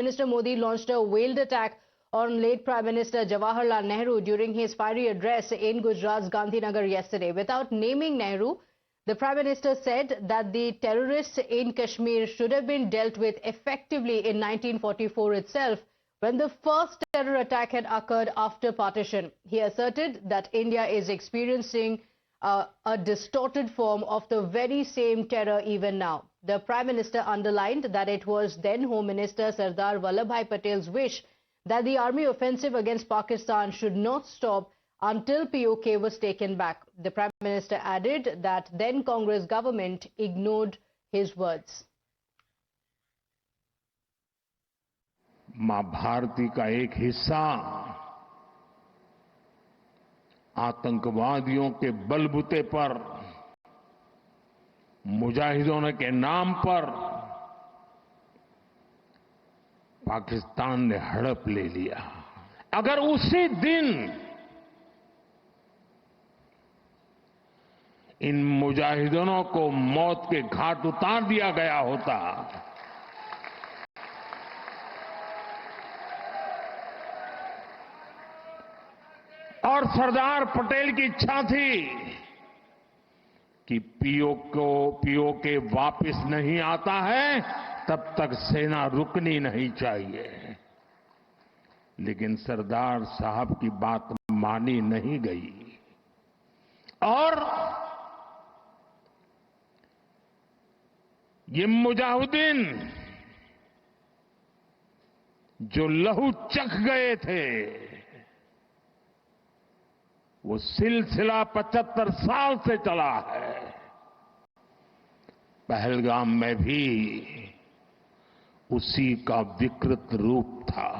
Minister Modi launched a veiled attack on late Prime Minister Jawaharlal Nehru during his fiery address in Gujarat's Gandhinagar yesterday. Without naming Nehru, the Prime Minister said that the terrorists in Kashmir should have been dealt with effectively in 1944 itself, when the first terror attack had occurred after partition. He asserted that India is experiencing a distorted form of the very same terror even now. The Prime Minister underlined that it was then Home Minister Sardar Vallabhbhai Patel's wish that the army offensive against Pakistan should not stop until POK was taken back. The Prime Minister added that then Congress government ignored his words. मां भारती का एक हिस्सा आतंकवादियों के बलबूते पर, मुजाहिदों के नाम पर पाकिस्तान ने हड़प ले लिया। अगर उसी दिन इन मुजाहिदों को मौत के घाट उतार दिया गया होता और सरदार पटेल की इच्छा थी कि पीओके वापस नहीं आता है तब तक सेना रुकनी नहीं चाहिए, लेकिन सरदार साहब की बात मानी नहीं गई और ये मुजाहिदीन जो लहू चख गए थे, वो सिलसिला 75 साल से चला है। पहलगाम में भी उसी का विकृत रूप था।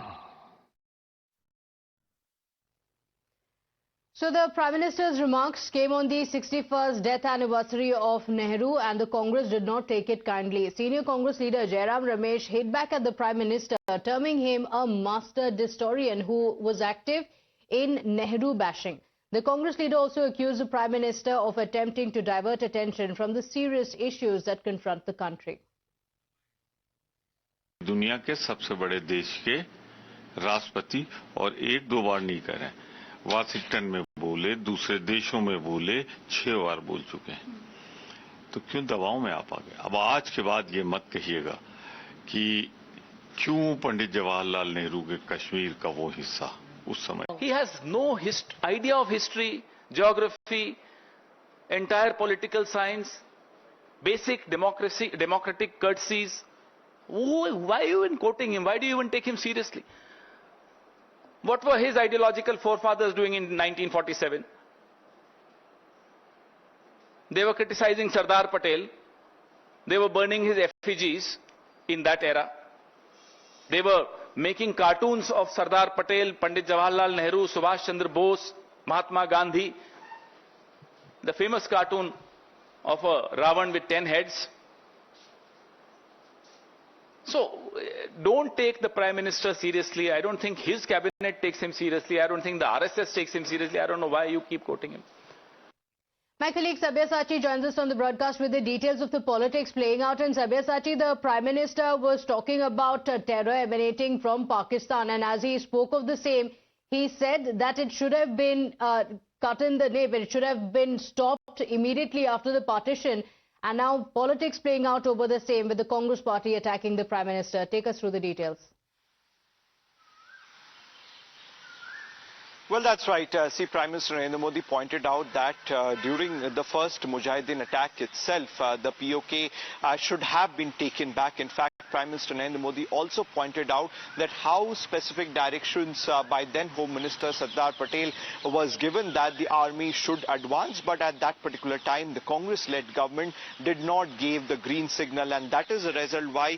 So the Prime Minister's remarks came on the 61st death anniversary of Nehru, and the Congress did not take it kindly. Senior Congress leader Jairam Ramesh hit back at the Prime Minister, terming him a master historian who was active in Nehru bashing. The Congress leader also accused the Prime Minister of attempting to divert attention from the serious issues that confront the country. दुनिया के सबसे बड़े देश के राष्ट्रपति और एक दो बार नहीं कह रहे, वाशिंगटन में बोले, दूसरे देशों में बोले, 6 बार बोल चुके हैं, तो क्यों दबाव में आप आ गए? अब आज के बाद ये मत कहिएगा कि क्यों पंडित जवाहरलाल नेहरू के कश्मीर का वो हिस्सा उस समय। He has no idea of history, geography, entire political science, basic democratic courtesies. Why are you even quoting him? Why do you even take him seriously? What were his ideological forefathers doing in 1947? They were criticizing Sardar Patel. They were burning his effigies in that era. They were making cartoons of Sardar Patel, Pandit Jawaharlal Nehru, Subhash Chandra Bose, Mahatma Gandhi. The famous cartoon of a Ravan with 10 heads. So, don't take the Prime Minister seriously. I don't think his cabinet takes him seriously. I don't think the RSS takes him seriously. I don't know why you keep quoting him. My colleague Sabyasachi joins us on the broadcast with the details of the politics playing out. And Sabyasachi, the Prime Minister was talking about terror emanating from Pakistan, and as he spoke of the same, he said that it should have been cut in the nip. It should have been stopped immediately after the partition. And now politics playing out over the same, with the Congress party attacking the Prime Minister. Take us through the details. Well, that's right. Prime Minister Narendra Modi pointed out that during the first Mujahideen attack itself, the POK should have been taken back. In fact, Prime Minister Narendra Modi also pointed out that how specific directions by then Home Minister Sardar Patel was given that the army should advance, but at that particular time the Congress-led government did not give the green signal, and that is the result why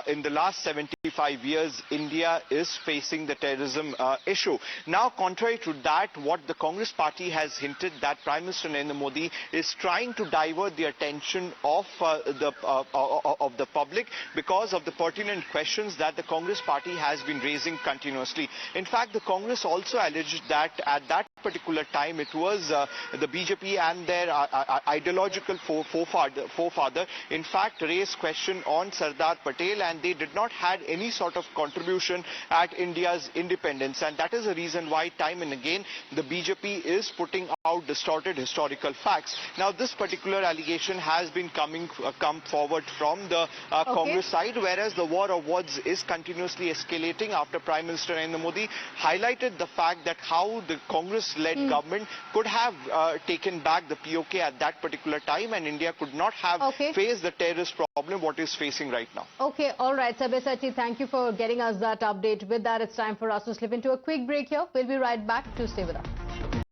in the last 75 years India is facing the terrorism issue. Now, contrary to that, what the Congress party has hinted that Prime Minister Narendra Modi is trying to divert the attention of the public because of the pertinent questions that the Congress party has been raising continuously. In fact, the Congress also alleged that at that particular time, it was the BJP and their ideological forefather, in fact, raised question on Sardar Patel, and they did not had any sort of contribution at India's independence, and that is the reason why time and again the BJP is putting out distorted historical facts. Now, this particular allegation has been come forward from the Congress side, whereas the war of words is continuously escalating after Prime Minister Narendra Modi highlighted the fact that how the Congress-led government could have taken back the POK at that particular time, and India could not have faced the terrorist problem what is facing right now. Okay, all right, Sabyasachi, thank you for getting us that update. With that, it's time for us to slip into a quick break here. We'll be right back. To stay with us.